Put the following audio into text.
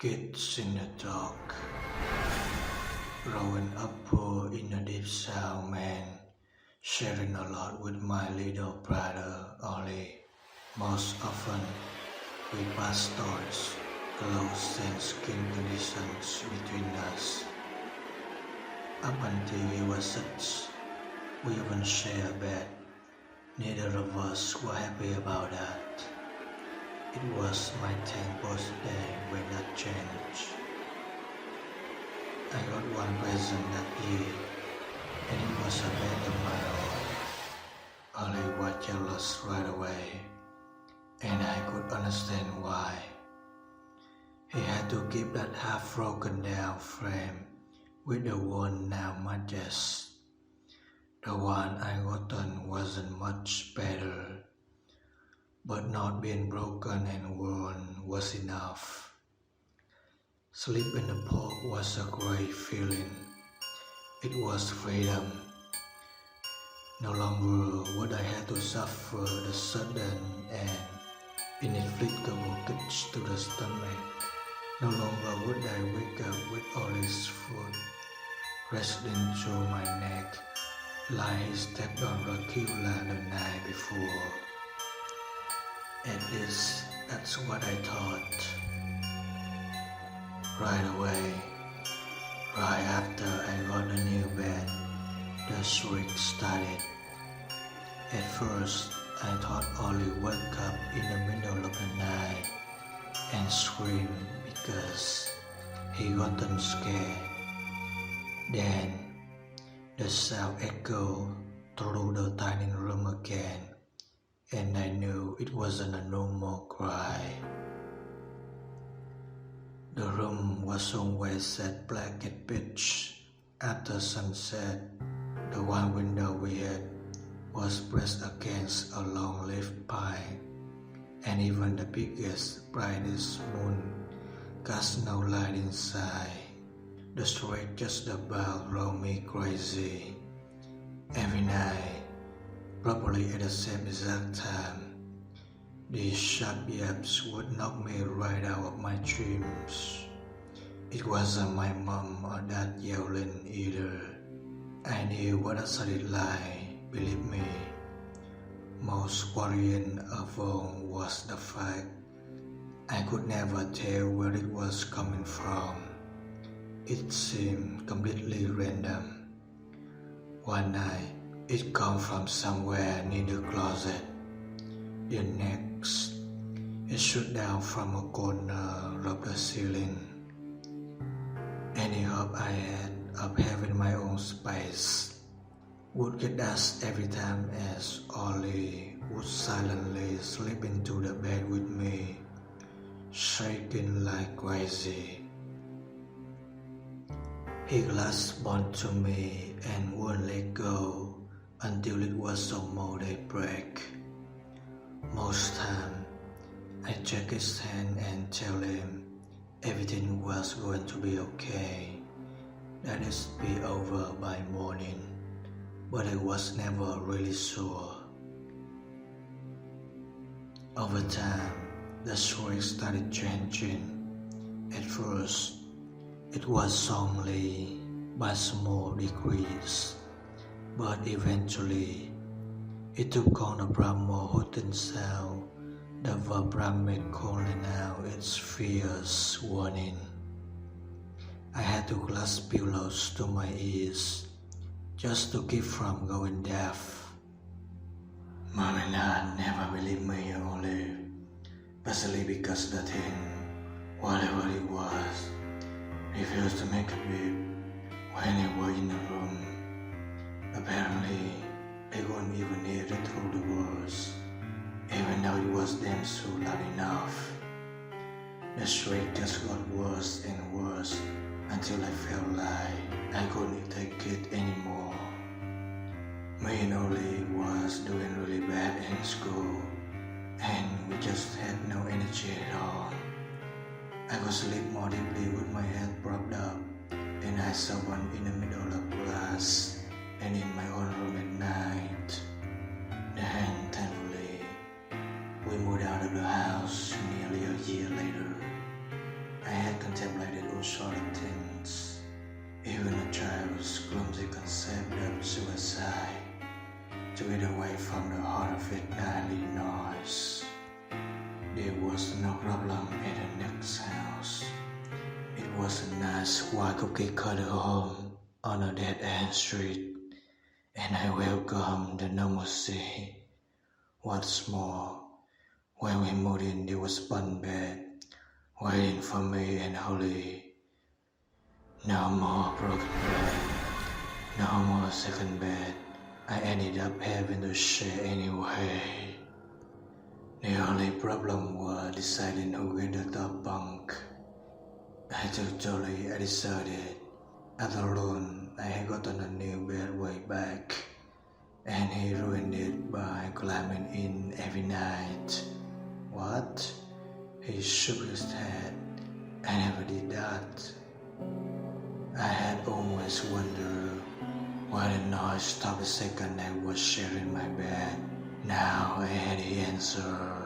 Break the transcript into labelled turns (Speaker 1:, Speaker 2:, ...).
Speaker 1: Kids in the dark. Growing up poor in a deep south, man, sharing a lot with my little brother Ollie. Most often, we passed toys, clothes and skin conditions between us. Up until he was 6, we even shared a bed. Neither of us were happy about that. It was my 10th birthday when that changed. I got one present that year, and it was a bed of my own. Ollie was jealous right away, and I could understand why. He had to keep that half broken down frame with the worn now mattress. The one I gotten wasn't much better, but not being broken and worn was enough. Sleep in the park was a great feeling. It was freedom. No longer would I have to suffer the sudden and inexplicable kicks to the stomach. No longer would I wake up with Ollie's foot wrestling through my neck like he stepped on Dracula the night before. At least that's what I thought. Right away, right after I got a new bed, the shriek started. At first, I thought Ollie woke up in the middle of the night and screamed because he gotten scared. Then, the sound echoed through the tiny room again, and I knew it wasn't a normal cry. The room was always set black and pitch. After sunset, the one window we had was pressed against a long-lived pine, and even the biggest, brightest moon cast no light inside. The street just about drove me crazy. Every night, probably at the same exact time, these sharp yaps would knock me right out of my dreams. It wasn't my mom or dad yelling either. I knew what I sounded like, believe me. Most worrying of all was the fact I could never tell where it was coming from. It seemed completely random. One night, it came from somewhere near the closet. The next, it shot down from a corner of the ceiling. Any hope I had of having my own space would get dust every time as Ollie would silently slip into the bed with me, shaking like crazy. He grasped onto me and wouldn't let go until it was almost daybreak. Most time, I check his hand and tell him everything was going to be okay, that it'd be over by morning, but I was never really sure. Over time, the story started changing. At first, it was only by small degrees, but eventually, it took on a more hooting sound that vibrated calling out its fierce warning. I had to clasp pillows to my ears just to keep from going deaf. Mom and Dad never believed me only, especially because the thing, whatever it was, refused to make a beep when they were in the room. Apparently, they couldn't even hear it through the walls, even though it was damn so loud enough. The shriek just got worse and worse until I felt like I couldn't take it anymore. Me and Ollie was doing really bad in school, and we just had no energy at all. I could sleep more deeply with my head propped up, and I saw one in the middle of class and in my own room at night. Then, thankfully, we moved out of the house nearly a year later. I had contemplated all sort of things, even a child's clumsy concept of suicide, to get away from the heart of it nightly noise. There was no problem at the next house. It was a nice white cookie cutter home on a dead-end street, and I welcomed the normalcy. What's more, when we moved in, there was one bed waiting for me and Holly. No more broken bed, no more second bed. I ended up having to share anyway. The only problem was deciding who get the top bunk. I told Jolly I decided. After all, I had gotten a new bed way back, and he ruined it by climbing in every night. What? He shook his head. I never did that. I had always wondered why the noise stopped the second I was sharing my bed. Now I had the answer.